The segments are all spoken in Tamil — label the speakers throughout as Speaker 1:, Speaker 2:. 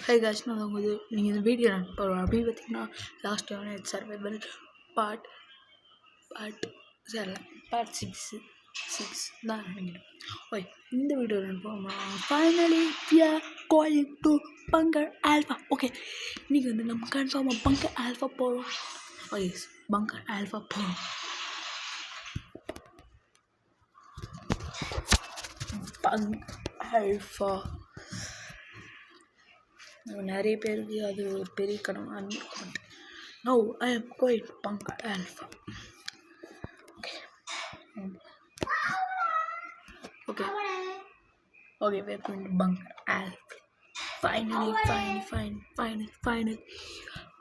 Speaker 1: ஹை காய்ஸ், நான் வந்து நீங்கள் இந்த வீடியோ நான் போகிறோம் அப்படின்னு பார்த்தீங்கன்னா last time survival part six தான் நினைக்கிறேன். ஓய், இந்த வீடியோ நான் போகிறோம். Finally we are going to bunker alpha. Okay, இன்றைக்கி வந்து நம்ம கன்ஃபார்மாக பங்கர் ஆல்ஃபா போகிறோம். ஓகே, பங்கர் ஆல்ஃபா போகிறோம். ஆல்ஃபா நிறைய பேருக்கு அது ஒரு பெரிய கனவாக இருந்திருக்கும். No, I am going to bunker alpha. Okay, we're going to bunker alpha. Finally,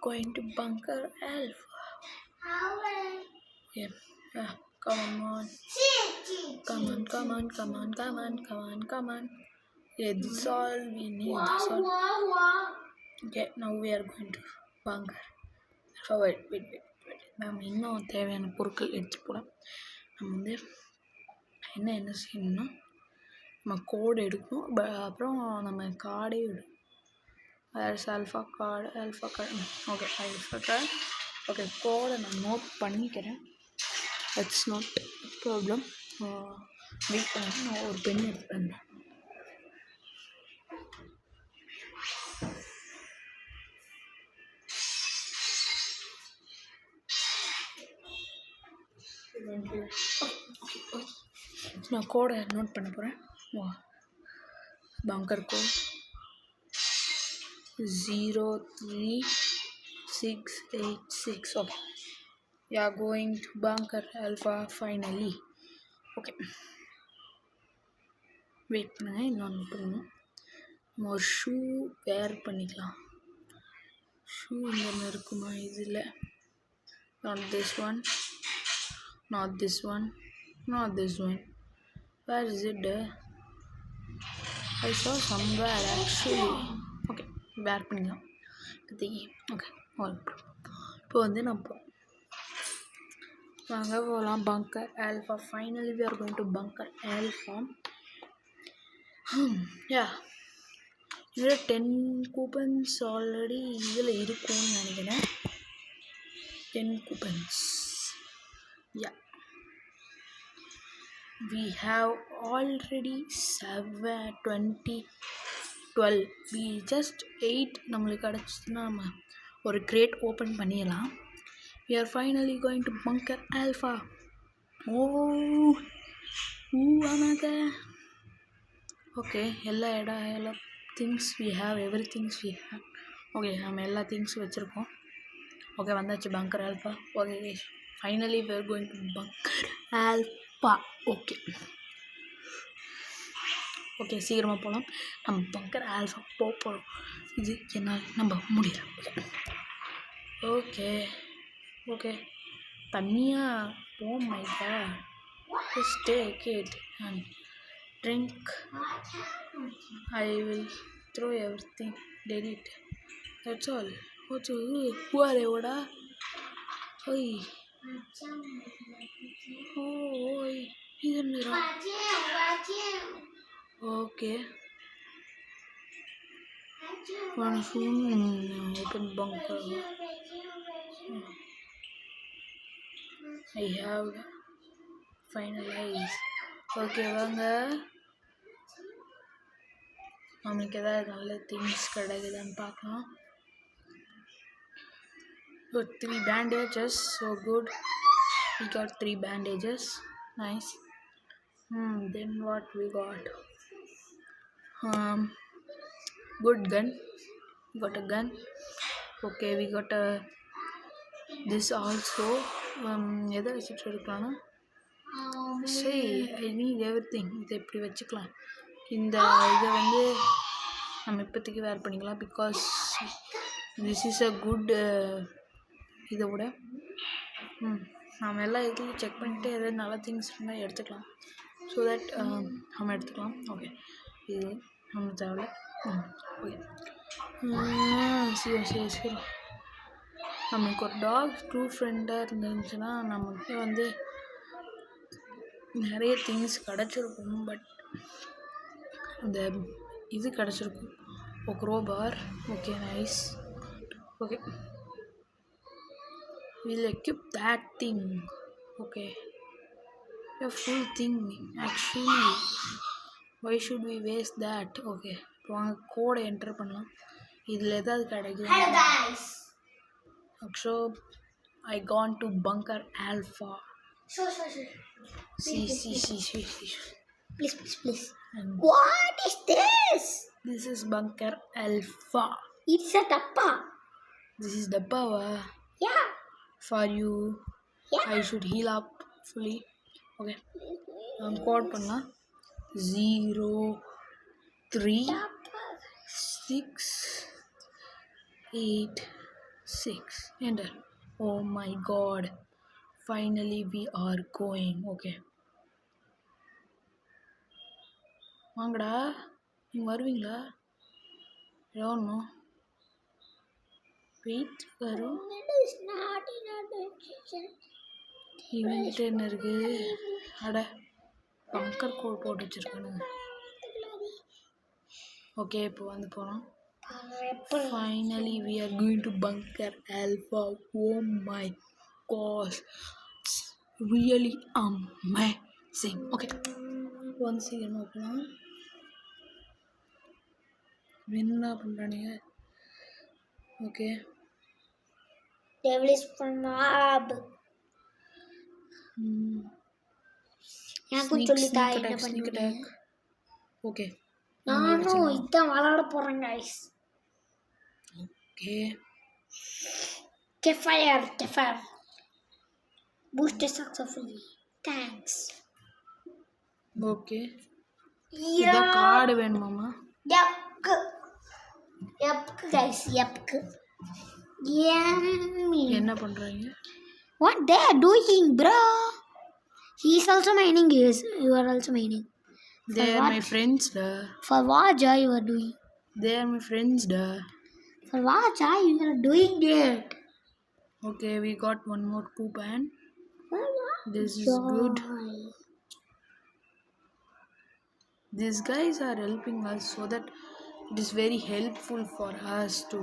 Speaker 1: going to bunker alpha. Yeah, come on. Yeah, this is all we need. Okay, now we are going to bunker alpha. Wait. நம்ம இன்னும் தேவையான பொருட்கள் எடுத்து போகலாம். நம்ம வந்து என்ன செய்யணும்னா, நம்ம கோடு எடுக்கணும். அப்புறம் நம்ம கார்டே எடுக்கணும். Alpha card. Okay, alpha card. Okay, கோடை நான் நோட் பண்ணிக்கிறேன். That's not problem. வெயிட் பண்ணிட்டு நான் ஒரு பென் எடுத்துகிறேன். நான் கோடை நோட் பண்ண போகிறேன். Bunker code 03686. Okay, we are going to bunker alpha finally. Okay, wait பண்ணுங்க. இன்னொன்று பண்ணணும். நம்ம ஒரு ஷூ வேர் பண்ணிக்கலாம். ஷூ இங்கே இருக்குமா? இதில் not this one. Where is it? I saw somewhere actually. Okay, வேர் பண்ணிக்கலாம். ஓகே, இப்போ வந்து நம்ம வாங்க போகலாம். Bunker alpha. Finally we are going to bunker alpha. இதில் 10 கூப்பன்ஸ் ஆல்ரெடி இதில் இருக்கும்னு நினைக்கிறேன். 10 coupons. We have already 12. We just 8 நம்மளுக்கு கிடச்சிதுன்னா நம்ம ஒரு கிரேட் ஓப்பன் பண்ணிடலாம். We are finally going to bunker alpha. ஆமாங்க. ஓகே, எல்லா things we have, everything we have. Okay, நம்ம எல்லா திங்ஸும் வச்சுருக்கோம். ஓகே, வந்தாச்சு bunker alpha. Okay, finally we are going to bunker alpha. Okay, சீக்கிரமாக போகலாம். நம்ம பங்கர் ஆல்ஃபா போகிறோம். இது என்னால் நம்ப முடியல. ஓகே தனியாக போமைக்கா. Just take it and drink. I will throw everything, delete. That's all. Who are you? Oi. ಇದನ್ನ okay, one soon open bunker. I have finalized. Okay, வாங்க. நம்மளுக்கு ஏதாவது நல்ல திங்ஸ் கிடைக்குதான்னு பார்க்கலாம். 3 bandages, so good. We got 3 bandages. Nice. Then what we got? Good gun. We got a gun. Okay, we got this also. எதை வச்சுட்டு இருக்கலாம்னா, சரி, ஐ நீட் எவ்ரிதிங். இதை எப்படி வச்சுக்கலாம். இந்த இதை வந்து நம்ம இப்போதைக்கு வேர் பண்ணிக்கலாம். Because this is a good. இதை விட நம்ம எல்லா இதுலையும் செக் பண்ணிவிட்டு எதாவது நல்ல திங்ஸ் இருந்தால் எடுத்துக்கலாம். ஸோ தட் நம்ம எடுத்துக்கலாம். ஓகே, இது நம்ம தேவை. ஓகே, சரி. நமக்கு ஒரு டாக் ட்ரூ ஃப்ரெண்டாக இருந்துச்சுன்னா நமக்கு வந்து நிறைய திங்ஸ் கிடச்சிருக்கும். பட் அந்த இது கிடச்சிருக்கும். Oh, crowbar. Okay, nice. Okay. We'll equip that thing. Okay. A full thing. Actually, why should we waste that? Okay. வாங்க கோடை என்டர் பண்ணலாம். இதில் ஏதாவது கிடைக்கும்.
Speaker 2: Hello guys.
Speaker 1: So, I gone to bunker alpha.
Speaker 2: Sure.
Speaker 1: See.
Speaker 2: Please. And what is this?
Speaker 1: This is bunker alpha.
Speaker 2: It's a tappa.
Speaker 1: This is dabba.
Speaker 2: Yeah.
Speaker 1: For you.
Speaker 2: Yeah.
Speaker 1: I should heal up fully. Okay. Code பண்ணா 0 3 6 8 6 enter. Oh my god, finally we are going. Okay, வாங்கடா, நீங்க வருவீங்களா? I don't know. Wait, கரு.
Speaker 2: It is not in a direction.
Speaker 1: இவங்கிட்ட என்ன இருக்கு? அட பங்கர் கோட் போட்டு வச்சிருக்கானுங்க. ஓகே, இப்போ வந்து போனோம். Finally we are going to bunker alpha. Oh my gosh, it's really amazing. Okay, once again open. என்ன பண்றானீங்க? Okay,
Speaker 2: Devil is from mob. எனக்கு சொல்லிட்டா என்ன பண்ணுவீங்க?
Speaker 1: ஓகே,
Speaker 2: நானும் இதான் விளையாட போறேன் guys.
Speaker 1: Okay,
Speaker 2: Kefire. Boosted successfully. Thanks.
Speaker 1: Okay. இத card வேணுமாமா?
Speaker 2: Epic guys, epic. Yummy.
Speaker 1: என்ன பண்றாங்க?
Speaker 2: What they are doing, bro? He is also mining. Yes, you are also mining.
Speaker 1: They are my friends, da.
Speaker 2: For what joy you are doing?
Speaker 1: They are my friends, da.
Speaker 2: For what joy you are doing that?
Speaker 1: Okay, we got one more coupon. This is
Speaker 2: Joy.
Speaker 1: good. These guys are helping us so that it is very helpful for us to.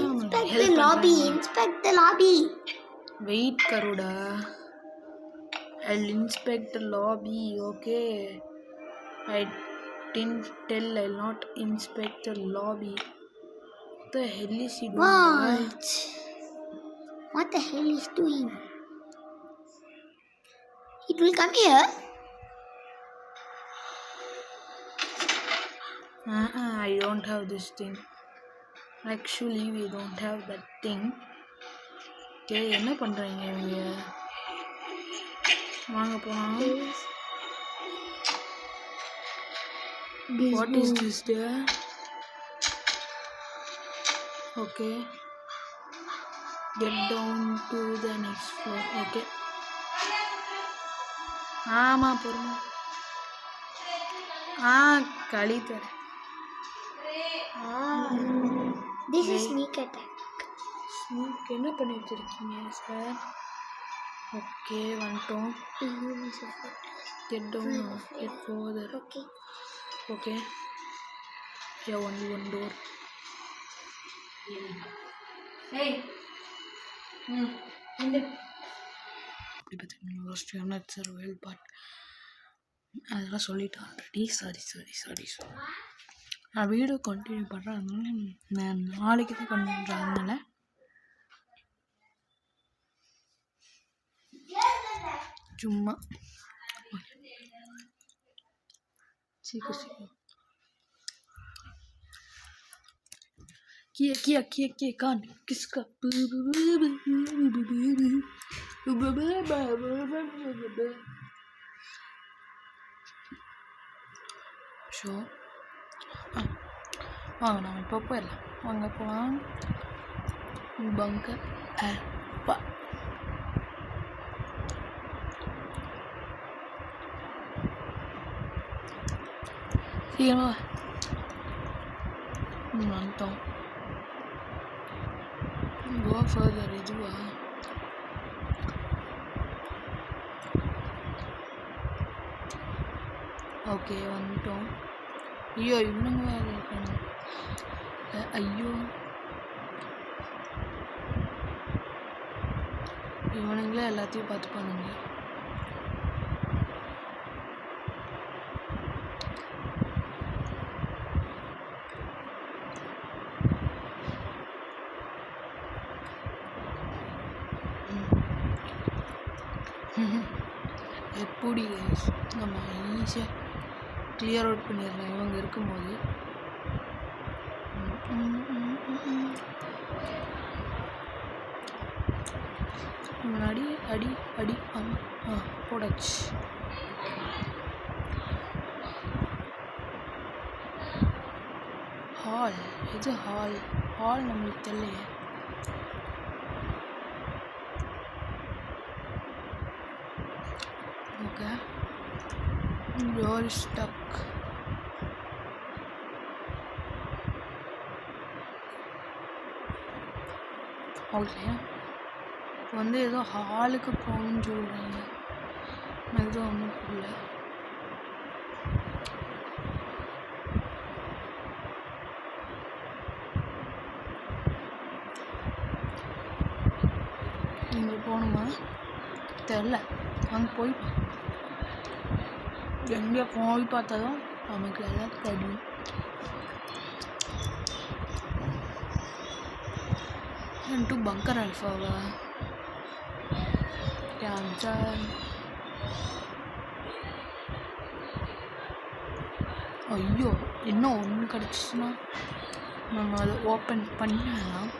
Speaker 2: Inspect the lobby.
Speaker 1: Wait, Karuda. I'll inspect the lobby. Okay. I didn't tell I'll not inspect the lobby. What the hell is he doing?
Speaker 2: What the hell is doing? It will come here.
Speaker 1: I don't have this thing. Actually, we don't have that thing. Okay, என்ன பண்றீங்க இவங்க? வாங்க போலாம். What is this there? Okay. Get down to the next floor. Okay. ஆமா பொறுமை. களி தர.
Speaker 2: This is sneak attack.
Speaker 1: Sneak என்ன பண்ணி வச்சிருக்கீங்க சார்? ஓகே, வந்துட்டோம். Get down. Get further. Okay. Yeah, only one door.
Speaker 2: Hey.
Speaker 1: Survival part. அதெல்லாம் சொல்லிட்டேன் ஆல்ரெடி. சாரி. நான் வீடியோ கண்டினியூ பண்ணுறேன், அதனால நான் நாளைக்கு தான் பண்ணுறேன். அதனால சும்மா சீக்கிரம் किया कान किसका ஷோ வாங்க நம்ம இப்போ போயிடலாம். வாங்க போகலாம். பங்கர் ஆல்பா. சீக்கிரமா வந்துட்டோம். Go further, இதுவா? ஓகே, வந்துட்டோம். ஐயோ இவனுங்க வேறு இருக்கானு. ஐயோ இவனுங்களே எல்லாத்தையும் பார்த்துப்பானுங்க. எப்படி நம்ம ஈஸியாக கிளியர் அவுட் பண்ணிடலாம் இவங்க இருக்கும்போது. முன்னாடி அடி அடி ஆமாம் போடாச்சு. ஹால் இது ஹால் நம்மளுக்கு தெரியலையே. Okay you're stuck. ஓகே வந்து ஏதோ ஹாலுக்கு போகணுன்னு சொல்கிறாங்க. நான் எதுவும் ஒன்றும் புரியல. இங்கே போகணுமா தெரில. அங்கே போய் எங்கே போய் பார்த்தா தான் நமக்கு எல்லாம் தெரியும். into bunker alpha cancer. ஐயோ இன்னும் ஒன்று கிடச்சிச்சுன்னா நம்ம அதை ஓப்பன் பண்ணலாம்.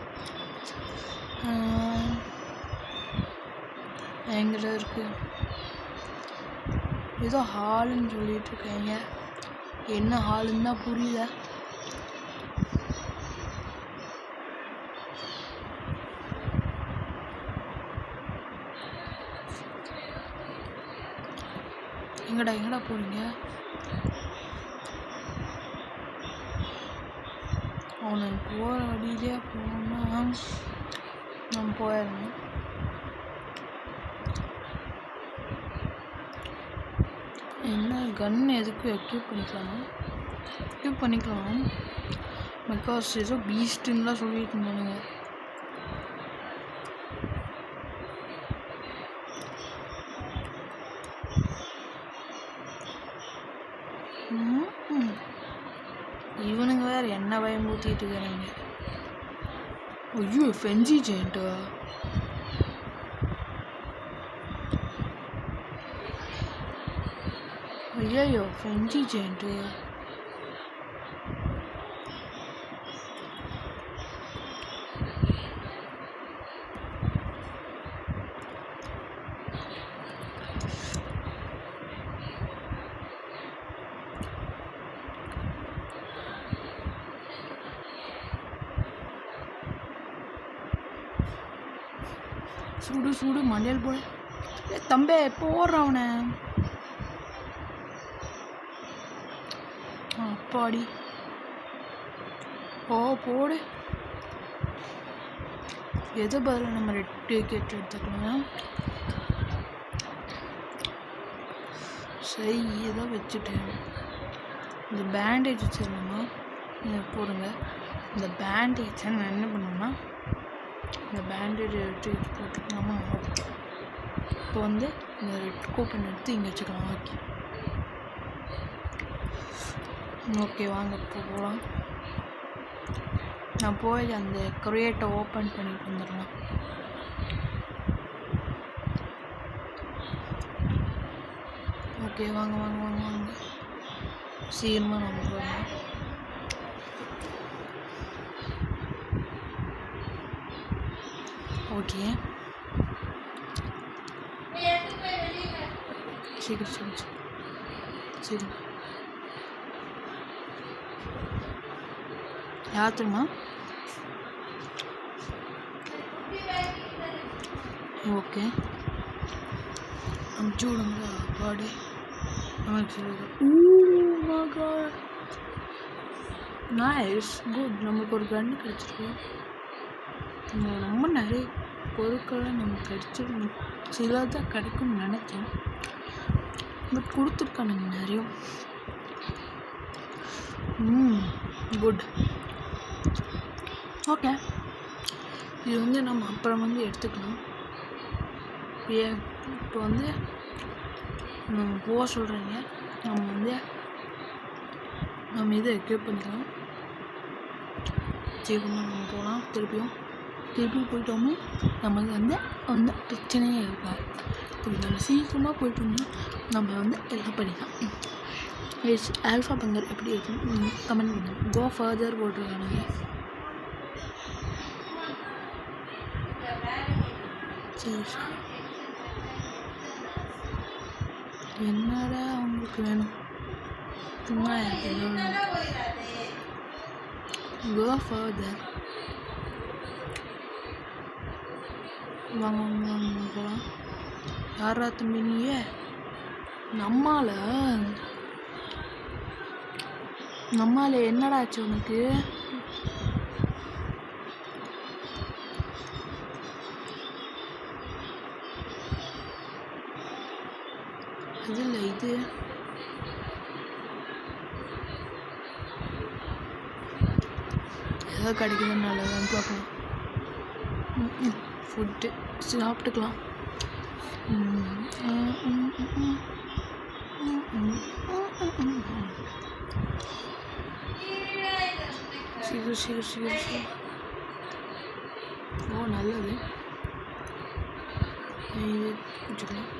Speaker 1: எங்கிட்ட இருக்கு ஏதோ ஹாலுன்னு சொல்லிட்டு இருக்காங்க. என்ன ஹாலுன்னு தான் புரியல. எங்கடா போறீங்க? அவனை போகிற வழியிலே போனால் நம்ம போயிடணும். என்ன கன் எதுக்கு எக்யூப் பண்ணிக்கலாம் பிகாஸ் ஏதோ பீஸ்ட்டுன்னுலாம் சொல்லிட்டு இருந்தானுங்க. இவனுங்க வேறு என்ன பயம்பூத்திட்டு இருக்கிறாங்க. ஐயோ ஃபென்சி ஜெயிண்ட்டா? ஐயோ ஃபென்சி ஜெயிண்ட்டு. சுடு மண்டையில் போட தம்பே போடுறான் அவனை. அப்பாடி போடு. எது பதில் நம்ம ரெட் டிக்கெட் எடுத்துக்கலாம். சரி ஏதோ வச்சுட்டேன். இந்த பேண்டேஜ் வச்சிடணுமா போடுங்க. இந்த பேண்டேஜை நான் என்ன பண்ணுவேன்னா இந்த பேண்டேஜ் எடுத்து போட்டுக்கலாமா. இப்போ வந்து இந்த ரெட் கூப்பன் எடுத்து இங்கே வச்சுக்கலாம். ஓகே வாங்க இப்போ போகலாம். நான் போய் அந்த கிரியேட்டை ஓப்பன் பண்ணிட்டு வந்துடலாம். ஓகே வாங்க சீக்கிரமாக நம்ம போகலாம். ஓகே சரி யார் தெரியுமா? ஓகே அனுப்பிச்சி விடுங்களா பாடி. Nice good. நமக்கு ஒரு கன்று கிடச்சிருக்கு. ரொம்ப நிறைய பொருட்கள்லாம் நமக்கு கிடச்சிருக்கு. சிலதான் கிடைக்கும்னு நினச்சேன், பட் கொடுத்துருக்கானுங்க நிறைய. குட். ஓகே, இது வந்து நம்ம அப்புறம் வந்து எடுத்துக்கலாம். இப்போ வந்து நம்ம போக சொல்கிறீங்க, நம்ம இதை எக்யூப் பண்ணிக்கலாம். சீக்கிரமாக நம்ம போகலாம். திருப்பி போயிட்டோம்னா நமக்கு வந்து பிரச்சனையே இருக்காது. நம்ம சீக்கிரமாக போயிட்டோம்னா நம்ம வந்து எல்லாம் பண்ணிக்கலாம். ஆல்ஃபா பங்கர் எப்படி இருக்குன்னு கமெண்ட் பண்ணுங்க. கோ ஃபர்தர் போட்டிருக்கானுங்க. சரி, என்னடா அவங்களுக்கு வேணும்? சும்மா கோ ஃபர்தர். வாங்க போகலாம். யாரா தம்பி நீயே? நம்மால என்னடா ஆச்சு உனக்கு? அது இல்லை, இது ஏதாவது கிடைக்குதுன்னு நல்லதான் பார்க்கலாம். ஃபுட்டு சாப்பிட்டுக்கலாம். சீக்கிரம். ஓ, நல்லது. இது குடிச்சுக்கலாம்.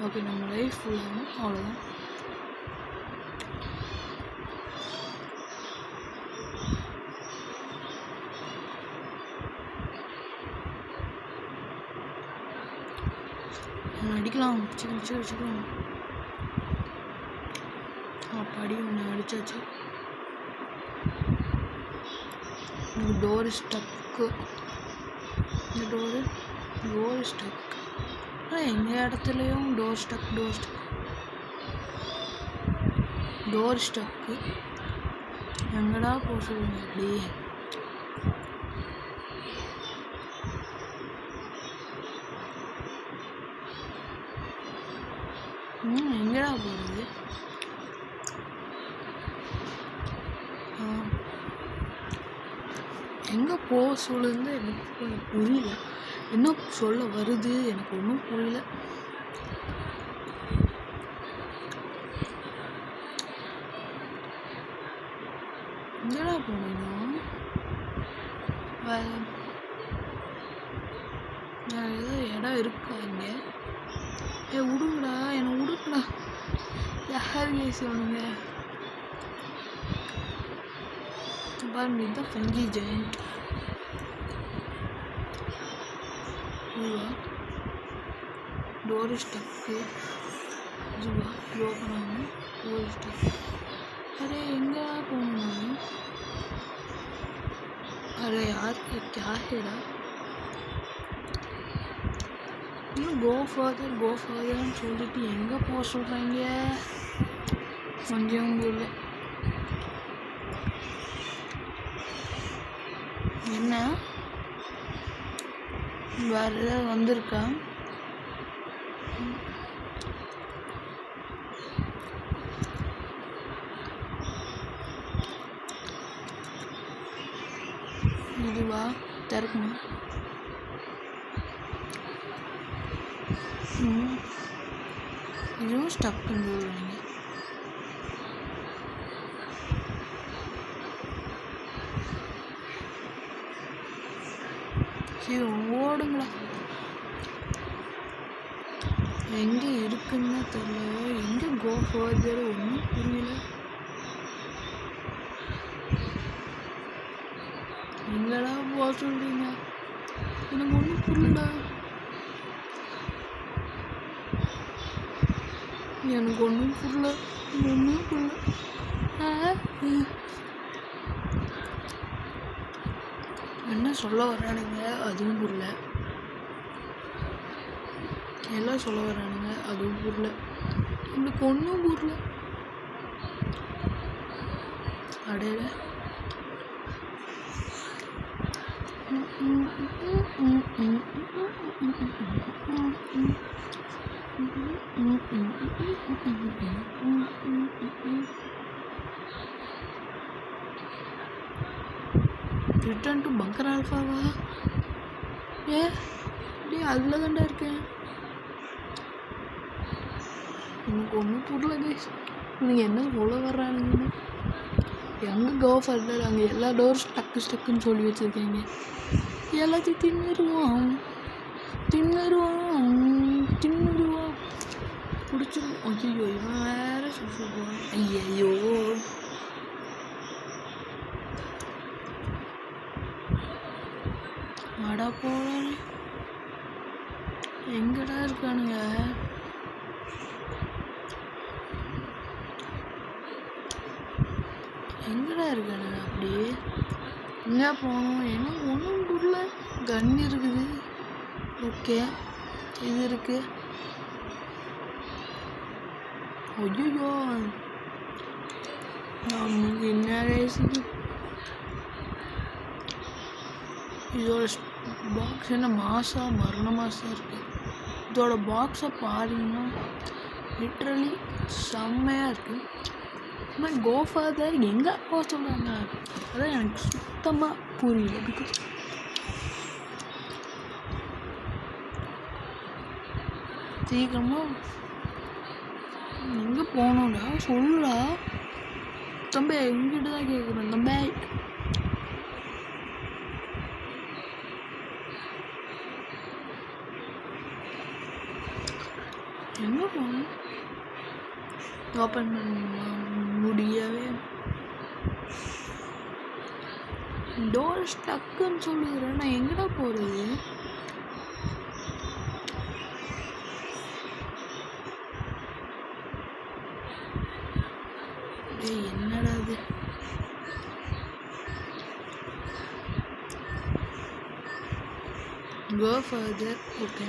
Speaker 1: ஓகே, நம்ம லைஃப் ஃபுல்லாகும். அவ்வளோதான். அடிக்கலாம். சீக்கிரம். அடி ஒன்று அடிச்சாச்சு. Door stuck. இந்த டோர் ஸ்டக். எங்கள் இடத்துலையும் டோர் ஸ்டக்கு. எங்கடா போக சொல்லுங்க அப்படி? எங்கடா போகிறது? எங்கே போக சொல்லுது எனக்கு புரியல. என்ன சொல்ல வருது எனக்கு ஒன்றும் புரியல. எங்கடா போனோம்? வேற ஏதோ இடம் இருக்கா இங்கே? விடுங்கடா, என்னை விடுங்கடா. யார் பேசுவானுங்க பாருங்க. இதுதான் ஃபங்கி ஜெயண்ட். டோர் ஸ்டக்கு. இதுவா ஓப்பன் ஆகணும். டோர் ஸ்டக்கு. அரே எங்கே போகணும் நான்? அரே யார்டா? இன்னும் கோ ஃபர்தர்னு சொல்லிட்டு எங்கே போக சொல்கிறாங்க? கொஞ்சம் இல்லை. என்ன வேறு ஏதாவது வந்திருக்கா? இதுவா திறக்கணும். இதுவும் ஸ்டக்குன்னு சொல்கிறாங்க. சரி, ஓடுங்களா. எங்கே இருக்குன்னு தெரியல. எங்கே கோ ஃபர்தர் ஒன்றும் புரியல. எங்கடா போக சொல்கிறீங்க? எனக்கு ஒன்றும் புரியல. என்ன சொல்ல வர்றானுங்க அதுவும் புரியல. எல்லாம் சொல்ல வர்றானுங்க அதுவும் புரியல. எனக்கு ஒன்றும் புரியல. அடையில ரிட்டர்ன் டு பங்கர் ஆல்ஃபாவா? ஏ டே அதில் தாண்டா இருக்கேன். எனக்கு ஒன்றும் புரியல கைஸ். நீங்கள் என்ன சொல்ல வர்றானுங்கன்னு. எங்கே கோ ஃபர்தர், அங்கே எல்லா டோர் ஸ்டக்குன்னு சொல்லி வச்சுருக்கீங்க. எல்லாத்தையும் தின்னுருவான் பிடிச்சிருவோம். ஐயோ இவன் வேற சொல்லுவான். ஐயோ அடா போல எங்கடா இருக்கானுங்க? எங்கடா இருக்கானுங்க? அப்படியே எங்கே போகணும்? என்ன ஒன்றும் புரியல. கன் இருக்குது, ஓகே, இது இருக்கு. ஐயோ நமக்கு என்ன வயசுக்கு இதோட பாக்ஸ் என்ன மரண மாசாக இருக்குது. இதோட பாக்ஸை பாருங்கன்னா லிட்ரலி செம்மையாக இருக்குது. ஆனால் கோ ஃபாதர் எங்கே போக சொல்கிறாங்க? அதான் எனக்கு சுத்தமாக புரியல. பிகாஸ் சீக்கிரமாக எங்கே போகணும்டா சொல்லுடா தம்பி. எங்கிட்ட தான் கேட்குறேன் தம்பி. எங்கே போகணும்? ஓப்பன் பண்ண முடியவே டோர் ஸ்டக்குன்னு சொல்லுகிறேன். நான் எங்கடா போகிறது? என்னடா அது? Go further, okay.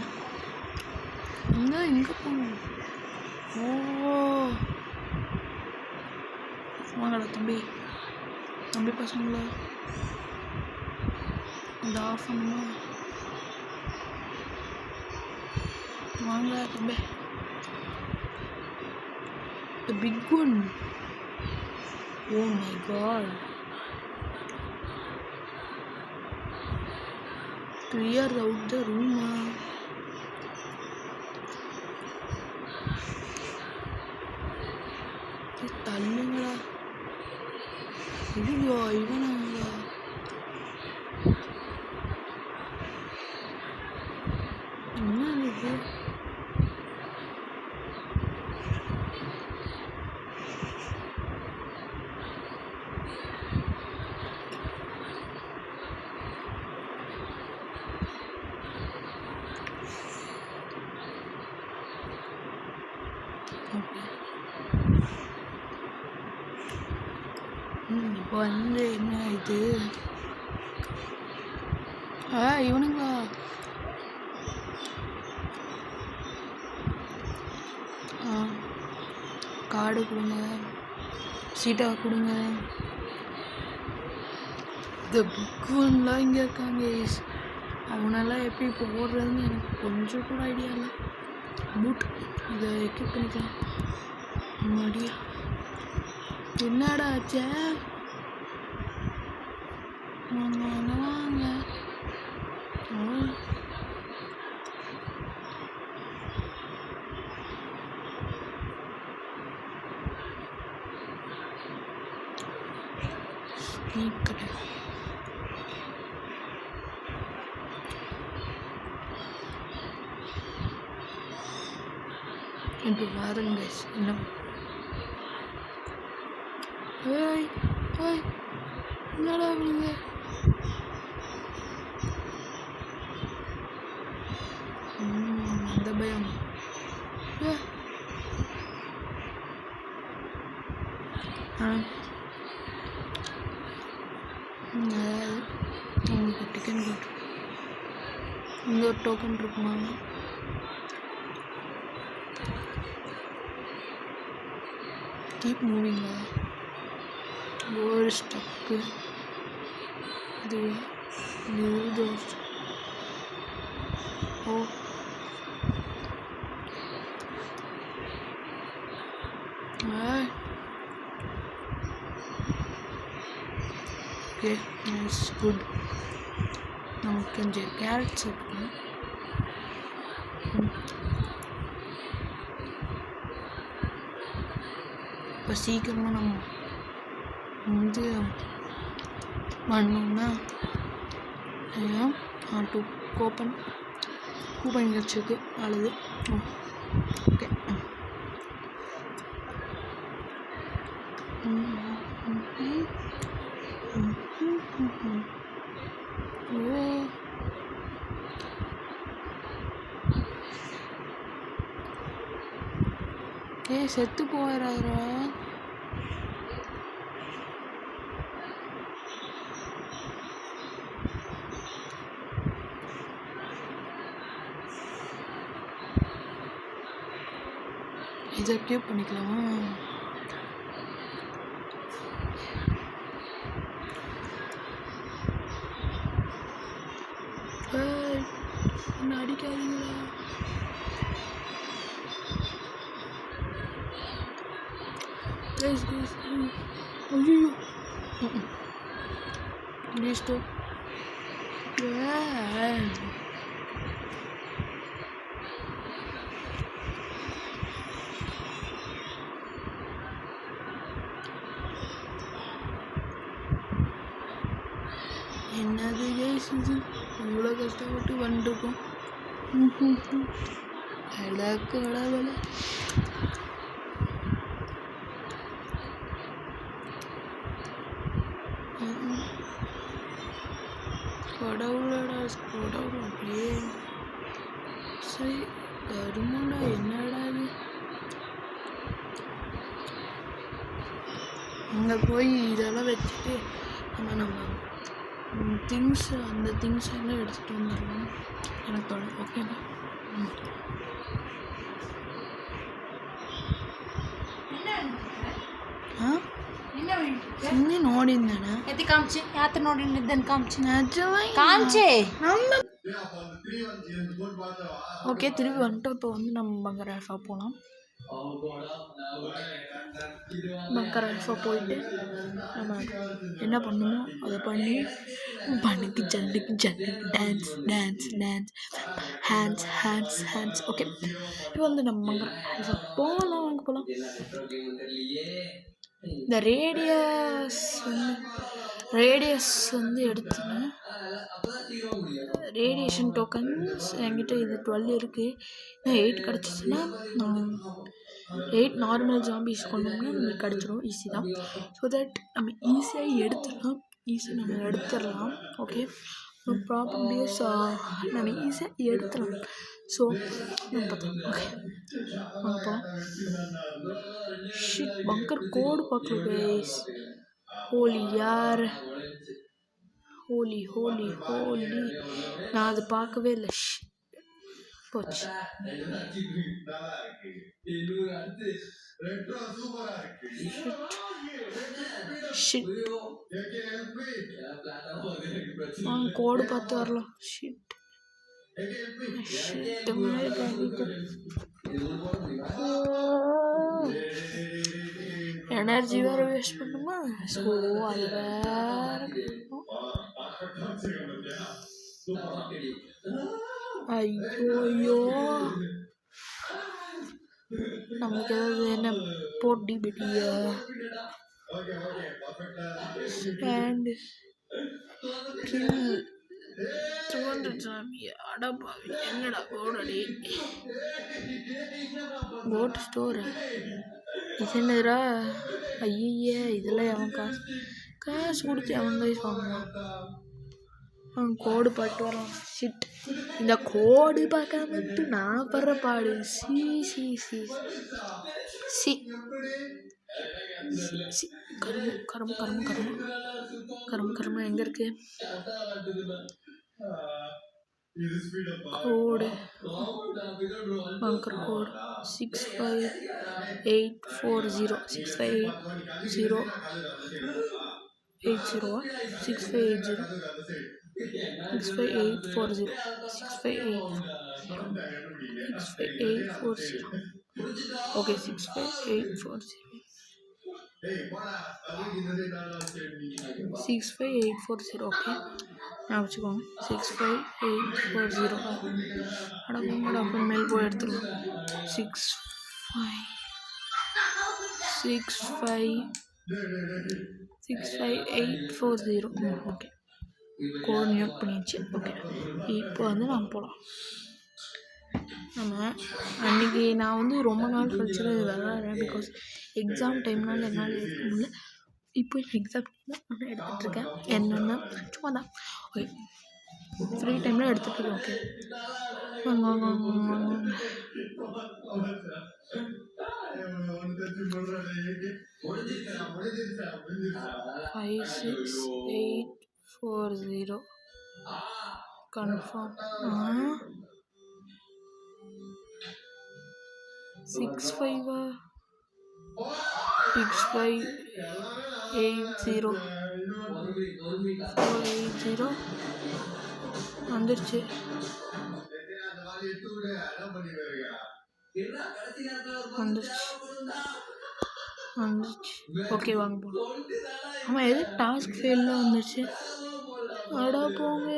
Speaker 1: எங்கே போகணும்? ஓ வாங்கடா தம்பி பசங்களா, இந்த ஆஃப் பண்ணுமா? வாங்க தம்பி. The big one. Oh my god. Clear out the room. தள்ளுங்களா. ஐயோ இவனாங்களா? என்ன இது? இப்போ வந்து என்ன இது? இவனுங்களா? கார்டு கொடுங்க, சீட்டா கொடுங்க. இந்த புக்குலாம் இங்கே இருக்காங்க. அவனெல்லாம் எப்படி போடுறதுன்னு எனக்கு கொஞ்சம் கூட ஐடியா இல்லை. பூட் இதை எக்யூப் பண்ணிக்கலாம். முன்னாடியா என்னடா ஆச்சே? வாங்க கடை. இப்போ பாருங்க என்ன. என்னடா பண்ணுங்க? அந்த பயம். உங்களுக்கு டிக்கெட் போட்டு இங்கே ஒரு டோக்கன் இருக்குமா? Keep moving. ஒரு ஸ்டக்கு இது தோஸ். Oh okay nice good. நமக்கு கொஞ்சம் கேரட் சாப்பிடணும். இப்போ சீக்கிரமாக நம்ம வந்து பண்ணோம்னா டு கூப்பன் கிடச்சிருக்கு அழுது. ஓகே செத்து போயிடாதா? இதை அப்படியே பண்ணிக்கலாமா? என்ன அடிக்காதீங்களா? ஐயோ ப்ளீஸ் டூ. என்னது இது இவ்வளோ கஷ்டப்பட்டு வந்துருக்கோம். கடவுளே கடவுளடா கடவுள் அப்படியே சரி கருமாடா. என்னடா இது? அங்கே போய் இதெல்லாம் வச்சுட்டு நம்ம திங்ஸ் அந்த திங்ஸ் எல்லாம் எடுத்துகிட்டு வந்துடலாம் எனக்கு தோணும். ஓகேண்ணா. ಸುಮ್ಮನೆ ನೋಡಿದ್ದಾನೆ ಎತ್ತಿ ಕಾಂಚಿ ಯಾತ್ರ ನೋಡಿದ್ದನ್ನು ಕಾಂಚಿ ಕಾಂಚಿ ஓகே திரும்பி வந்துட்டோம். இப்போ வந்து நம்ம பங்கர் ஆல்ஃபா போகலாம். பங்கர் ஆல்ஃபா போயிட்டு நம்ம என்ன பண்ணணுமோ அதை பண்ணிக்கு ஜல்லிக்கு dance dance dance hands hands hands. Okay இப்போ வந்து நம்ம பங்கர் ஆல்ஃபா போகலாம். அங்கே போகலாம். இந்த ரேடியஸ் வந்து எடுத்துனேன். ரேடியேஷன் டோக்கன்ஸ் என்கிட்ட இது 12 இருக்குது. இன்னும் 8 கிடச்சிச்சின்னா 8 நார்மல் ஜாம்பிஸ் கொண்டோம்னா நம்மளுக்கு கிடச்சிடும். ஈஸி தான். ஸோ தட் நம்ம ஈஸியாக எடுத்துடலாம். Okay no problem. பிகாஸ் நம்ம ஈஸியாக எடுத்துடலாம். ஸோ நம்ம பார்த்தோம். ஓகே வாங்க போகலாம். ஷிட் பங்கர் கோடு பார்க்கல கைஸ். ஹோலி யார் ஹோலி நான் அது பார்க்கவே இல்லை. போச்சு. கோடு பார்த்து வரலாம். ஷிட் எனர்ஜி வேறு வேஸ்ட் பண்ணுமா? ஸோ அது வேறு ஐயோ நமக்கு ஏதாவது என்ன போட்டி பிடியா அண்ட் கில் 200 சாமி. அடப்பாவி என்னடா போடடி போட் ஸ்டோரு இது என்னதுரா? ஐய இதெல்லாம் அவன் காசு கொடுத்து அவன் கைஸ் வாங்குவான். அவன் கோடு பாட்டு வரான். ஷிட் இந்த கோடு பார்க்காம விட்டு நான் படுற பாடு. C C C C C கரும்பு எங்கே இருக்கு கோடு? பங்கர் கோடு 65840 65880 65840 65840 ஓகே 65840 65840. ஓகே நான் வச்சுக்கோங்க 65840. அடப்போங்கடா மேல் போய் எடுத்துக்கலாம். 65840. ஓகே கோட் நோட் பண்ணிடுச்சு. ஓகே இப்போ வந்து நான் போகலாம். நம்ம அன்றைக்கி நான் வந்து ரொம்ப நாள் கழிச்சு விளாட்றேன். பிகாஸ் எக்ஸாம் டைம்னால என்னால் எடுக்க முடியல. இப்போ எக்ஸாம் டைமில் நான் எடுத்துகிட்ருக்கேன். என்னென்னா சும்மா தான் ஓகே ஃப்ரீ டைமில் எடுத்துகிட்ருக்கேன். ஓகே வாங்க வாங்க வாங்க வாங்க 56840 கன்ஃபார்ம். 6580 வந்துருச்சு. ஓகே வாங்க போகலாம். ஆமாம் எது டாஸ்க் ஃபெயிலில் வந்துச்சு. அடா போங்க.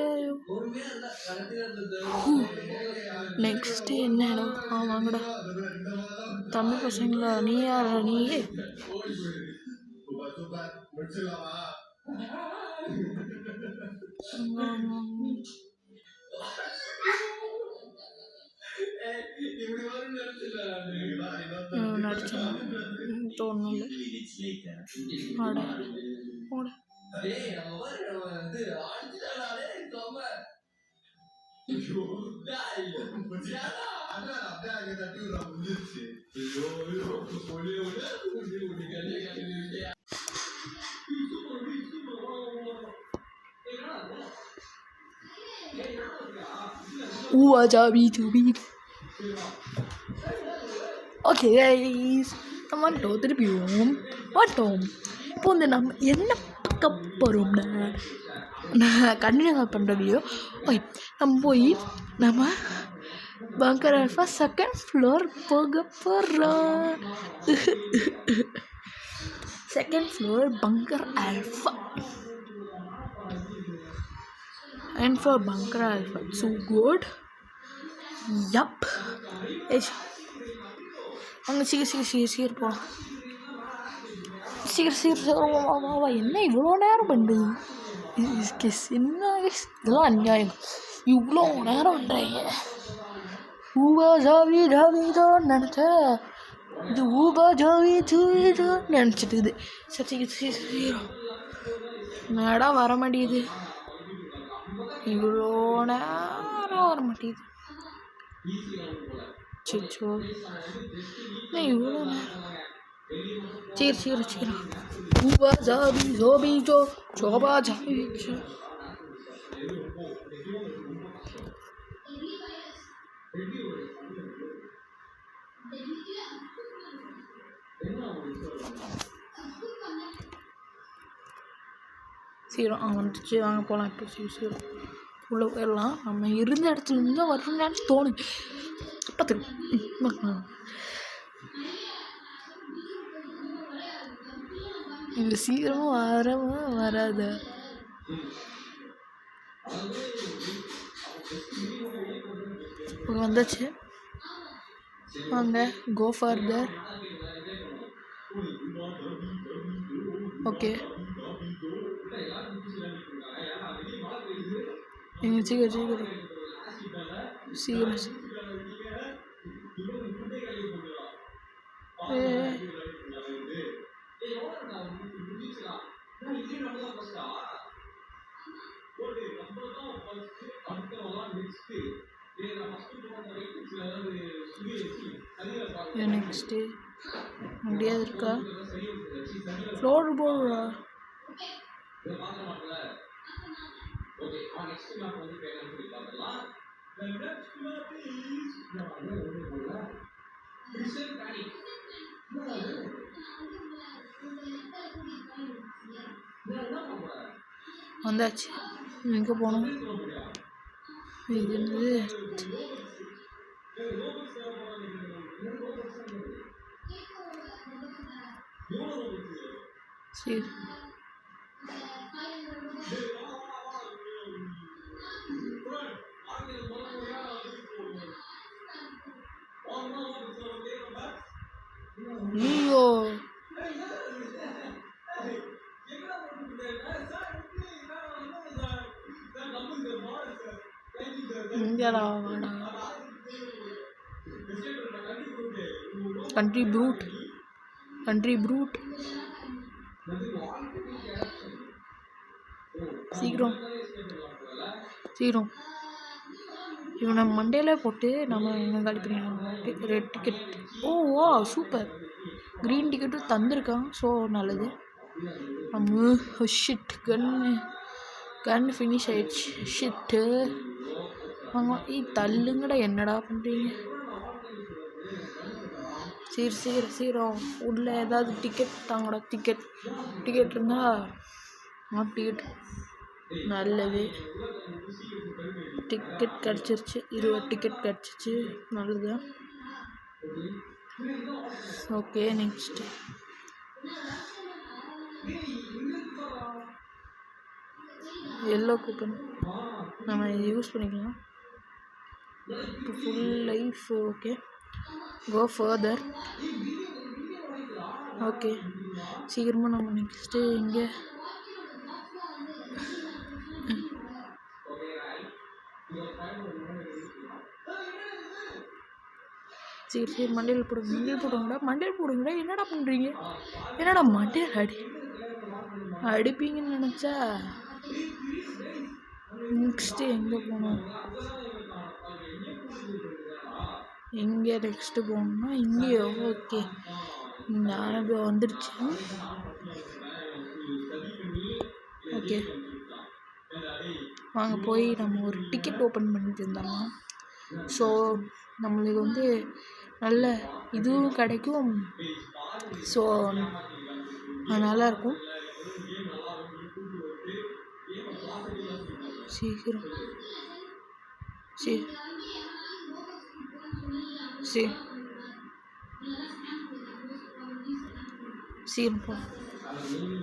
Speaker 1: நெக்ஸ்ட்டு என்ன இடம்? வாங்கடா தமிழ் பசங்களா. நீ யாரா நீ? நடிச்சேன் ஒன்றும் இல்லை. ஆட போட ஓகே நம்ம திருப்பியும் மாட்டோம். இப்போ வந்து நம்ம என்ன பார்க்க போகிறோம்னா நான் கண்டினியூ பண்ணுற வீடியோ. ஓகே நம்ம போய் நம்ம பங்கர் ஆல்ஃபா செகண்ட் ஃப்ளோர் போக போகிறோம். Second floor bunker alpha and for bunker alpha so good. Yup. அங்கே சீக்கிரம் போகலாம். சீக்கிரம் என்ன இவ்வளோ நேரம் பண்ணுது? என்ன இதெல்லாம் அநியாயம். இவ்வளோ நேரம் பண்ணுறீங்க. ஜாவிதான் நினச்சேன். இது ஜாவிதான் நினச்சிட்டு இது. சரி சீக்கிரம் மேடம் வர மாட்டேங்குது. இவ்வளோ நேரம் வர மாட்டேங்குது. சிச்சோ இவ்வளோ நேரம். சீக்கிரம் சோபா ஜாபி சீக்கிரம் வந்துச்சு. வாங்க போகலாம். இப்போ சீக்கிரம் உள்ளே போயிடலாம். நம்ம இருந்த இடத்துலேருந்து தான் வரணும்னு தோணுது. பார்த்துக்கலாம். இங்கே சீக்கிரமாக வராத. வந்தாச்சு. வாங்க கோ ஃபர்தர். ஓகே சீக்கிரம் நெக்ஸ்ட்டு முடியாது இருக்கா? ஃப்ளோர் போடுறா. வந்தாச்சு. எங்கே போகணும்? இது என்னது? சரி ஐயோ இங்கடா வாடா கண்ட்ரி ப்ரூட் சீக்கிரம் இவனை மண்டையில் போட்டு நம்ம இவனை காலி பண்ணிடணும். Red ticket oh super. Green டிக்கெட்டும் தந்திருக்கான், ஸோ நல்லது. நம்ம ஷிட் கன் ஃபினிஷ் ஆயிடுச்சு. ஷிட்டு வாங்க தள்ளுங்கடா, என்னடா பண்ணுறீங்க? சீக்கிரம் உள்ள ஏதாவது டிக்கெட் தாங்கடா. டிக்கெட் இருந்தால் டிக்கெட் நல்லது. டிக்கெட் கிடச்சிருச்சு, 20 டிக்கெட் கிடச்சிச்சு, நல்லது. ஓகே நெக்ஸ்ட்டு எல்லோ கூப்பன் நம்ம யூஸ் பண்ணிக்கலாம். இப்போ full life. Okay go further. Okay சீக்கிரமாக நம்ம நெக்ஸ்ட்டு இங்கே சரி மண்டையில் போடுங்கடா. என்னடா பண்ணுறீங்க? என்னடா மண்டையில் அடிப்பீங்கன்னு நினச்சா. நெக்ஸ்ட்டு எங்கே போகணும்? எங்கே நெக்ஸ்ட்டு போகணும்னா இங்கேயோ. ஓகே நான் இப்போ வந்துடுச்சு. ஓகே வாங்க போய் நம்ம ஒரு டிக்கெட் ஓப்பன் பண்ணிட்டு இருந்தோம்னா, ஸோ நம்மளுக்கு வந்து நல்ல இதுவும் கிடைக்கும். ஸோ நல்லாயிருக்கும். சீக்கிரம்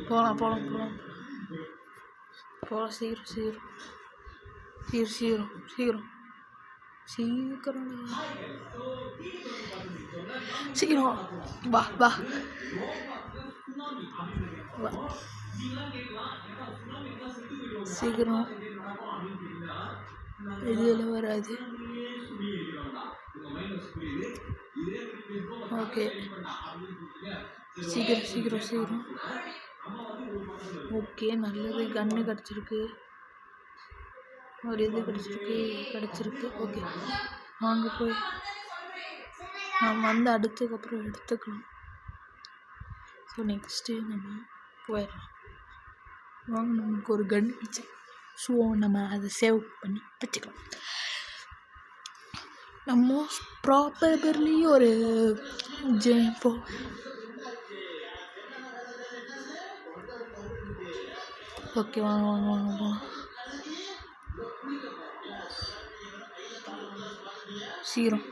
Speaker 1: போகலாம். சீக்கிரம் வா சீக்கிரம். இதில் வராது. ஓகே சீக்கிரம். ஓகே நல்லது. கன்று கிடச்சிருக்கு, ஒரு இது கிடச்சிருக்கு. ஓகே வாங்க போய் நம்ம வந்து அடுத்ததுக்கப்புறம் எடுத்துக்கலாம். ஸோ நெக்ஸ்ட்டு நம்ம போயிடலாம். வாங்க நமக்கு ஒரு கன் வச்சு, ஸோ நம்ம அதை சேவ் பண்ணி வச்சுக்கலாம். நம்ம ப்ராப்பர்லி ஒரு ஜெம்போ ஓகே வாங்க. சீக்கிரம்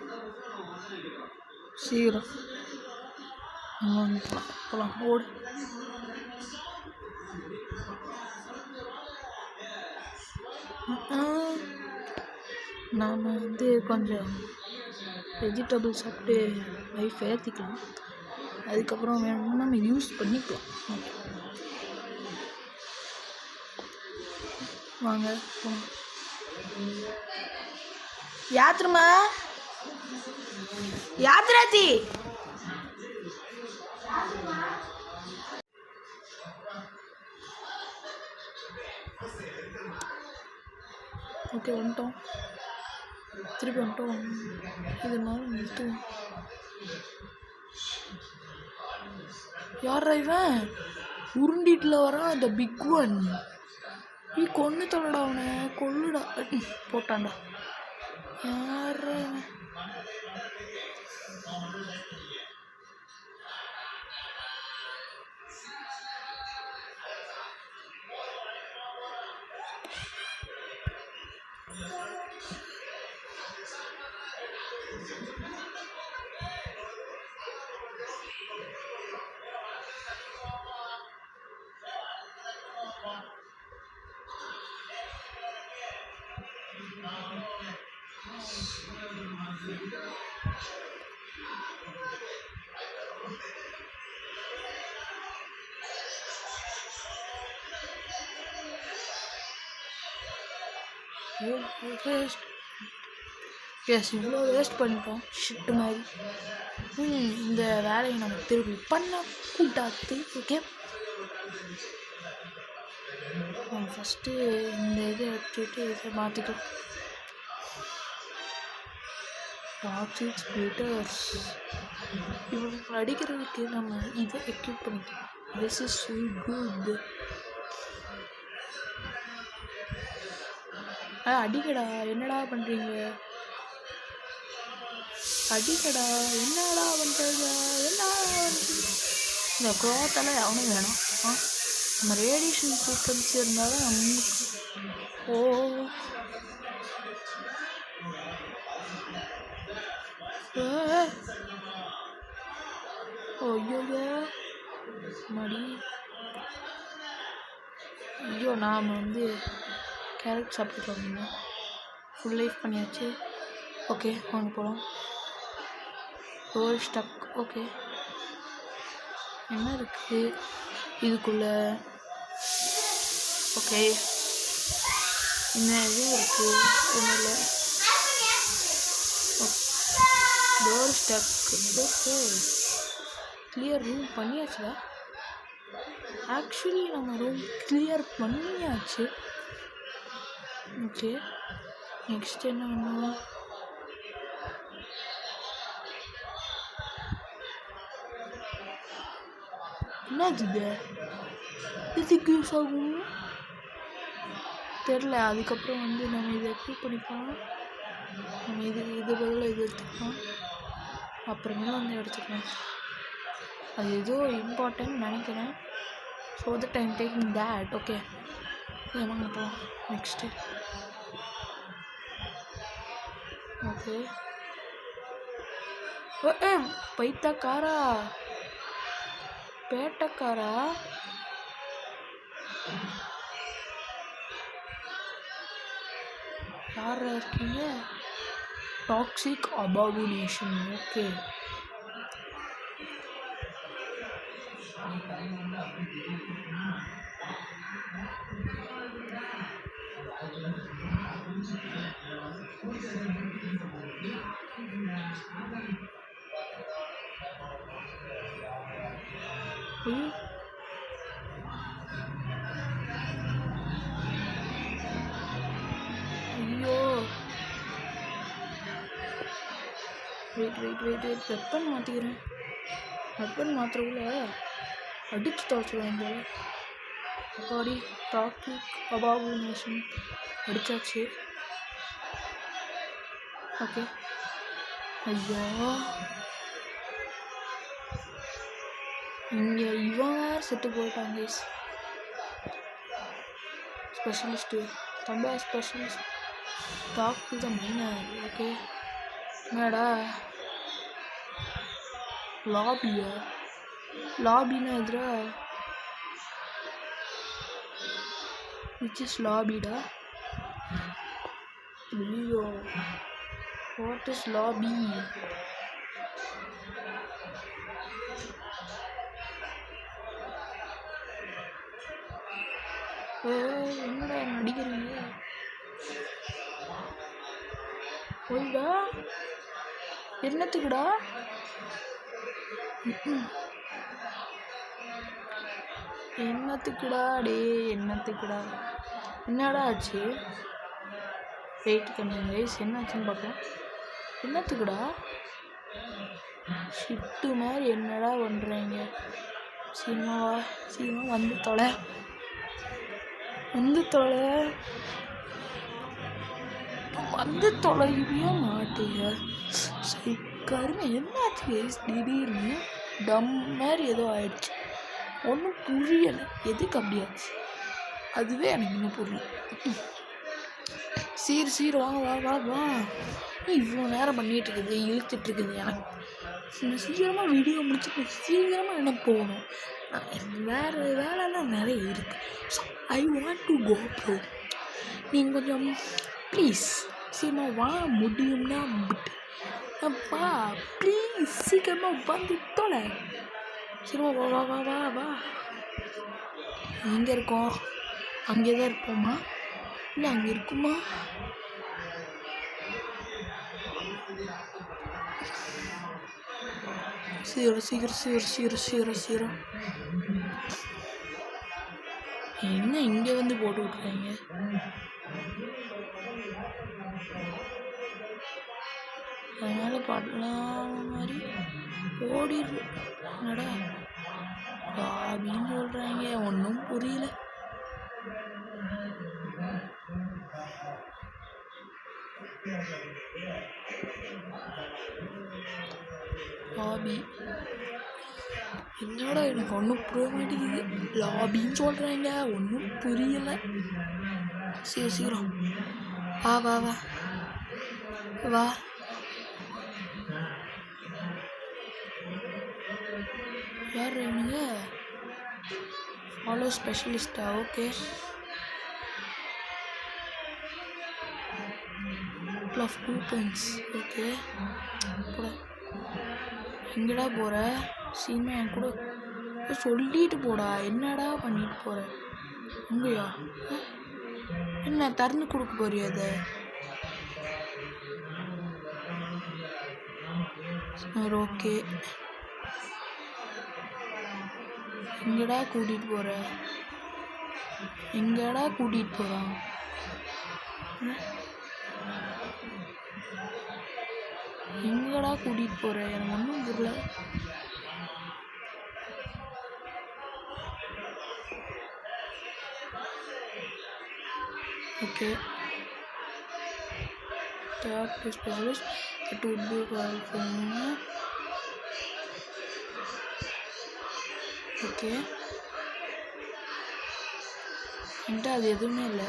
Speaker 1: போகலாம். ஓடு. நாம் வந்து கொஞ்சம் வெஜிடபிள் சாப்பிட்டு லைஃப் ஏற்றிக்கலாம். அதுக்கப்புறம் வேணும்னா நம்ம யூஸ் பண்ணிக்கலாம். வாங்க போகலாம். யாத்ராத்தி ஓகே வந்துட்டோம். திருப்பி வந்துட்டோம். இது மாதிரி நிறுத்துவோம். யாரா இவன் உருண்டிட்டுல வரான்? அந்த பிக் ஒன். நீ கொன்று தொலைடா, அவனை கொல்லுடா. போட்டான்டா. யாரா இவன்? எஸ் இவ்வளோ வேஸ்ட் பண்ணிட்டோம் ஷிட்டு மாதிரி. இந்த வேலையை நம்ம திருப்பி பண்ணக்கூடாது. ஓகே ஃபஸ்ட்டு இந்த இதை எடுத்துட்டு இதை மாற்றிக்கலாம். டாக்ஸிக் ஸ்பிளிட்டர்ஸ் இவங்க அடிக்கிறதுக்கு நம்ம இதை எக்யூப் பண்ணிக்கலாம். This is so good. அடிக்கடா, என்னடா பண்ணுறீங்க? அடிக்கடா, என்னடா பண்ணுறீங்க? இந்த குளோத்தெல்லாம் எவனும் வேணும். நம்ம ரேடியேஷன் ஃப்ரீக்வன்சி இருந்தால் தான் நம்மளுக்கு. ஐயோ மடி. ஐயோ நாம் கேரட் சாப்பிட்டுட்டு வந்தோம். ஃபுல் லைஃப் பண்ணியாச்சு. ஓகே வாங்க போகலாம். Door stuck. ஓகே என்ன இருக்குது இதுக்குள்ளே? ஓகே என்ன இது இருக்குது? ஒன்றும் இல்லை. Door stuck. Okay clear room பண்ணியாச்சுடா. ஆக்சுவலி நம்ம ரூம் கிளியர் பண்ணியாச்சு. ஓகே நெக்ஸ்ட் என்ன பண்ணுவோம்? என்னது இதுக்கு யூஸ் ஆகும் தெரில. அதுக்கப்புறம் நம்ம இதை எக்யூப் பண்ணிக்கலாம். நம்ம இது பதிலாக இது எடுத்துக்கலாம். அப்புறமேல எடுத்துக்கலாம். அது ஏதோ இம்பார்ட்டன்ட் நினைக்கிறேன். So that I'm taking that. Okay வாங்க போகலாம். நெக்ஸ்ட்டு ஓகே பைத்தாக்காரா பேட்டக்காரா யாரா இருக்கீங்க? Toxic abomination. ஓகே ஐயோ வெயிட் வெப்பன் மாற்றிக்கிறேன். வெப்பன் மாத்திரக்குள்ள அடிச்சு தொலைச்சிடுவேன் போல. அப்பாடி டாக்ஸிக் அபாமினேஷன் அடித்தாச்சு. ஓகே ஐயோ இங்கே இவன் வேறு செத்து போயிட்டாங்க. ஸ்பெஷலிஸ்ட்டு தம்பா specialist talk to the miner. Okay என்னடா லாபின்னா எதிரா விச் இஸ் லாபிடா? ஐயோ வாட் இஸ் லாபி? என்னடா நடிக்கிறீங்க? போய்டா என்னத்துக்குடா? என்னத்துக்குடா டே என்னத்துக்குடா? என்னடா ஆச்சு? வெயிட் பண்ணுங்க கைஸ், என்னாச்சுன்னு பார்ப்போம். என்னத்துக்குடா ஷிட்டு மாதிரி என்னடா பண்ணுறீங்க? சீக்கிரமா வந்து தொலைவே மாட்டீங்க. சரி கருமை என்னாச்சு கைஸ்? திடீர்னு டம் மாதிரி ஏதோ ஆயிடுச்சு. ஒன்றும் புரியலை எதுக்கு அப்படியாச்சு. அதுவே எனக்கு இன்னும் புரியல. சீர் வா இவ்வளோ நேரம் பண்ணிகிட்டு இருக்குது, இழுத்துட்டு இருக்குது. எனக்கு சீக்கிரமாக வீடியோ முடிச்சுட்டு சீக்கிரமாக எனக்கு போகணும். வேறு வேலைலாம் நிறைய இருக்குது. So I want to go bro. நீங்கள் கொஞ்சம் ப்ளீஸ் சீக்கிரமாக வா, முடியும்னா விட்டு வா ப்ளீஸ், சீக்கிரமாக வந்து தொலை. சீக்கிரமா வா வா வா வா வா. எங்கே இருக்கோம்? அங்கே தான் இருப்போமா இல்லை அங்கே இருக்குமா? சீக்கிரம் சீக்கிரம் சீக்கிரம் சீக்கிரம் சீக்கிரம் சீக்கிரம். என்ன இங்கே வந்து போட்டு விட்ருக்காங்க? அதனால் பாடலாம் மாதிரி ஓடிடு. என்னடா அப்படின்னு சொல்கிறாங்க, ஒன்றும் புரியல. லாபி என்னடா எனக்கு ஒன்றும் புரிய மாட்டேங்குது. லாபின்னு சொல்கிறாங்க, ஒன்றும் புரியலை. சரி சீக்கிரம் வா வா வா வா. யார் இவனுங்க? ஃபாலோ ஸ்பெஷலிஸ்டா? ஓகே. Off 2 points. ஓகே போடா. எங்கடா போகிற? சீமா என் கூட சொல்லிட்டு போடா. என்னடா பண்ணிட்டு போகிற? எங்கேயா? என்ன திறந்து கொடுக்க போறியா? அதை சரி ஓகே. எங்கடா கூட்டிகிட்டு போகிற? எங்கடா கூட்டிகிட்டு போகிறான்? எங்கடா கூட்டிகிட்டு போகிற? எனக்கு ஒன்றும் புரியல. Okay third specialist it would be okay. என்கிட்ட அது எதுவுமே இல்லை.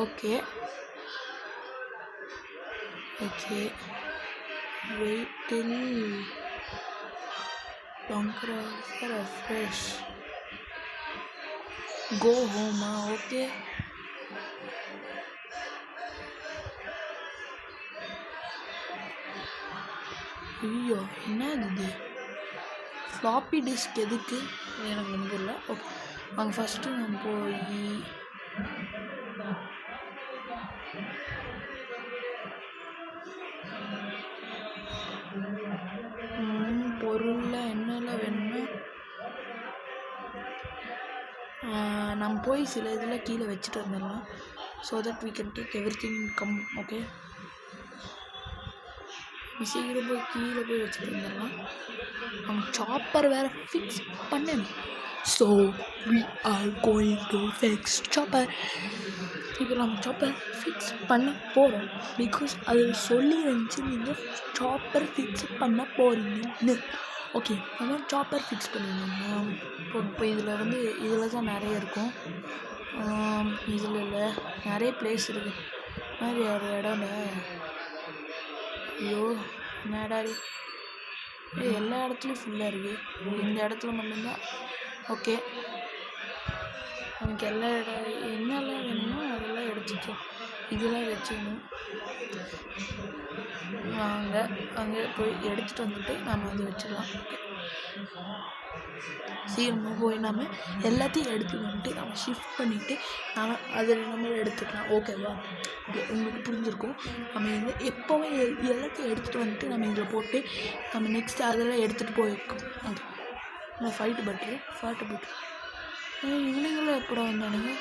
Speaker 1: Okay okay wait till bunker for a fresh go home. Okay ஐயோ என்ன இது? ஃப்ளாப்பி டிஸ்க் எதுக்கு எனக்கு நம்புறல. ஓகே வாங்க ஃபஸ்ட்டு நம்ம போய் பொருளில் என்னெல்லாம் வேணும்னா நம்ம போய் சில இதில் கீழே வச்சுட்டு வந்துடலாம். So that we can take everything come. Okay சீக்கிரம் போய் கீழே போய் வச்சுட்டு வந்துடலாம். நம்ம சாப்பர் வேறு ஃபிக்ஸ் பண்ணணும். So we are going to fix chopper. இப்போ நம்ம சாப்பர் ஃபிக்ஸ் பண்ண போகிறோம். பிகாஸ் அதில் சொல்லி இருந்துச்சு நீங்கள் சாப்பர் ஃபிக்ஸ் பண்ண போகிறீங்கன்னு. ஓகே நம்ம சாப்பர் ஃபிக்ஸ் பண்ணிடணும். இப்போ இதில் வந்து இதில் தான் நிறைய இருக்கும். இதில் இல்லை நிறைய பிளேஸ் இருக்குது. மாதிரி ஒரு இடம்ல ஐயோ என்னடாடி எல்லா இடத்துலையும் ஃபுல்லாக இருக்குது. இந்த இடத்துல மட்டும்தான். ஓகே எனக்கு எல்லா என்னெல்லாம் வேணுமோ அதெல்லாம் எடுத்துக்கோ. இதெல்லாம் வச்சுக்கணும். வாங்க அங்கே போய் எடுத்துகிட்டு வந்துட்டு நம்ம வந்து வச்சிடலாம். சீக்கிரமாக போய் நம்ம எல்லாத்தையும் எடுத்துகிட்டு வந்துட்டு நம்ம ஷிஃப்ட் பண்ணிவிட்டு நம்ம அதில் நம்ம எடுத்துக்கலாம். ஓகேவா? ஓகே உங்களுக்கு புரிஞ்சிருக்கும். நம்ம இதில் எப்போவே எல்லாத்தையும் எடுத்துகிட்டு வந்துட்டு நம்ம இதில் போட்டு நம்ம நெக்ஸ்ட்டு அதெல்லாம் எடுத்துகிட்டு போயிருக்கோம். ஓகே நம்ம ஃபாட்டு பட்ரு இவனுங்களும் எப்படா வந்தானுங்க?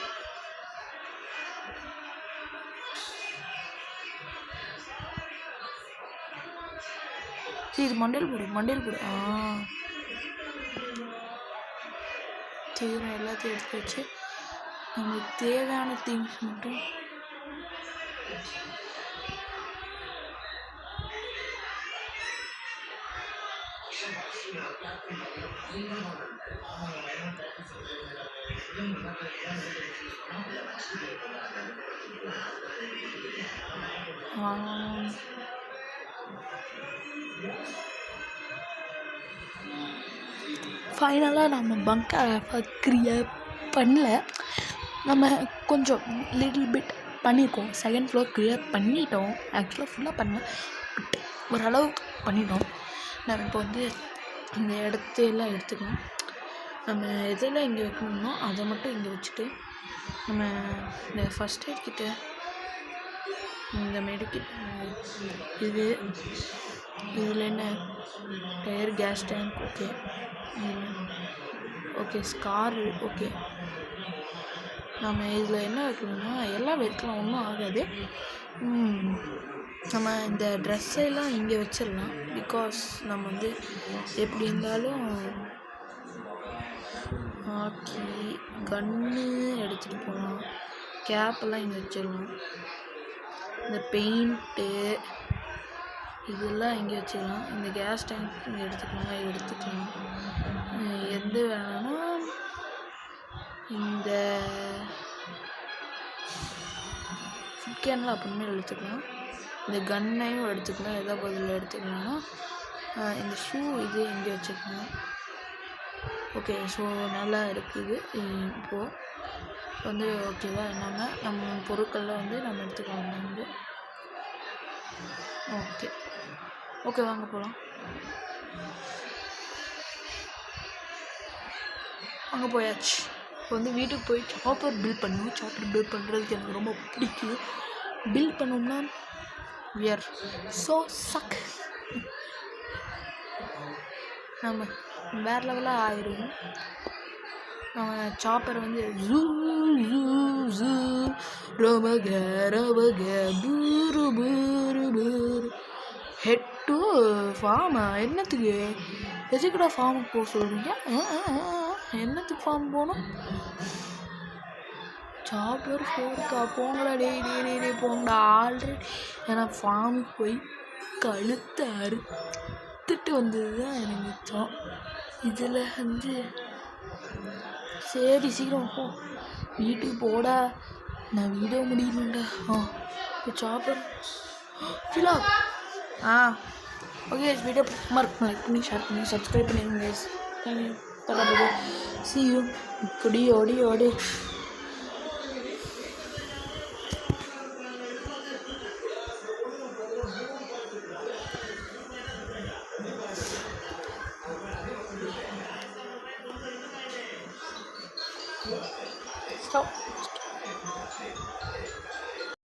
Speaker 1: சரி இது மண்டையில் போடு. சரி நான் எல்லாத்தையும் எடுத்து வச்சு நம்மளுக்கு தேவையான திங்ஸ் மட்டும் ஃபைனலாக நம்ம பங்கரை கிரியேட் பண்ணல. நம்ம கொஞ்சம் லிட்டில் பிட் பண்ணியிருக்கோம். செகண்ட் ஃப்ளோர் கிளியர் பண்ணிட்டோம். ஆக்சுவலாக ஃபுல்லாக பண்ணல. பட் ஓரளவுக்கு பண்ணிட்டோம். நம்ம இப்போ வந்து இந்த இடத்தையெல்லாம் எடுத்துக்கலாம். நம்ம எதெல்லாம் இங்கே வைக்கணுமோ அதை மட்டும் இங்கே வச்சுட்டு நம்ம இந்த ஃபஸ்ட் எய்ட் கிட்ட இந்த மெடிக்கிட் இதில் என்ன tyre, gas tank, okay okay scar, okay. நம்ம இதில் என்ன வைக்கணும்னா எல்லாம் வைக்கலாம், ஒன்றும் ஆகாது. நம்ம இந்த ட்ரெஸ்ஸெல்லாம் இங்கே வச்சிடலாம். பிகாஸ் நம்ம வந்து எப்படி இருந்தாலும் ஆக்கி கன்று எடுத்துகிட்டு போகலாம். கேப்பெல்லாம் இங்கே வச்சிடலாம். இந்த பெயிண்ட்டு இதெல்லாம் இங்கே வச்சிடலாம். இந்த கேஸ் டேங்க் இங்கே எடுத்துக்கலாம். எது வேணும்னா இந்த ஃபுட் கேன்லாம் அப்புறமே எடுத்துக்கலாம். இந்த கன்னையும் எடுத்துக்கலாம். எதா பதில் எடுத்துக்கலாம்னா இந்த ஷூ இது இங்கே வச்சுக்கலாம். ஓகே, ஸோ நல்லா இருக்குது. இப்போது வந்து ஓகேவா, என்னென்னா நம்ம பொருட்களில் வந்து நம்ம எடுத்துக்கலாம். வந்து ஓகே வாங்க போகலாம். அங்கே போயாச்சு. இப்போ வந்து வீட்டுக்கு போய் சாப்பர் பில்ட் பண்ணுவோம். சாப்பர் பில்ட் பண்ணுறதுக்கு எனக்கு ரொம்ப பிடிக்கும். பில்ட் பண்ணோம்னா we are so suck. நம்ம வேறு லெவலாக ஆயிடுவோம். நம்ம சாப்பர் வந்து ஜூ ஜூ ஜூ ரமக பூரு பூரு பூரு ஹெட் டு ஃபார்ம். என்னத்துக்கு எதுக்குடா ஃபார்முக்கு போக சொல்கிறீங்க? என்னத்துக்கு ஃபார்ம் போகணும்? சாப்பர் போருக்கா? போங்கடா டே போங்கடா. ஆல்ரெடி ஏன்னா ஃபார்முக்கு போய் கழுத்தை அறுத்துட்டு வந்தது தான் எனக்கு மிச்சம். இதில் வந்து சரி சீக்கிரம் போ, வீட்டுக்கு போடா, நான் வீடியோ முடியணும்டா. Chopper ஃபிலா okay. வீடியோ மறக்க லைக் பண்ணி ஷேர் பண்ணி சப்ஸ்கிரைப் பண்ணிடுங்க. தேங்க்யூ. See you. Odi.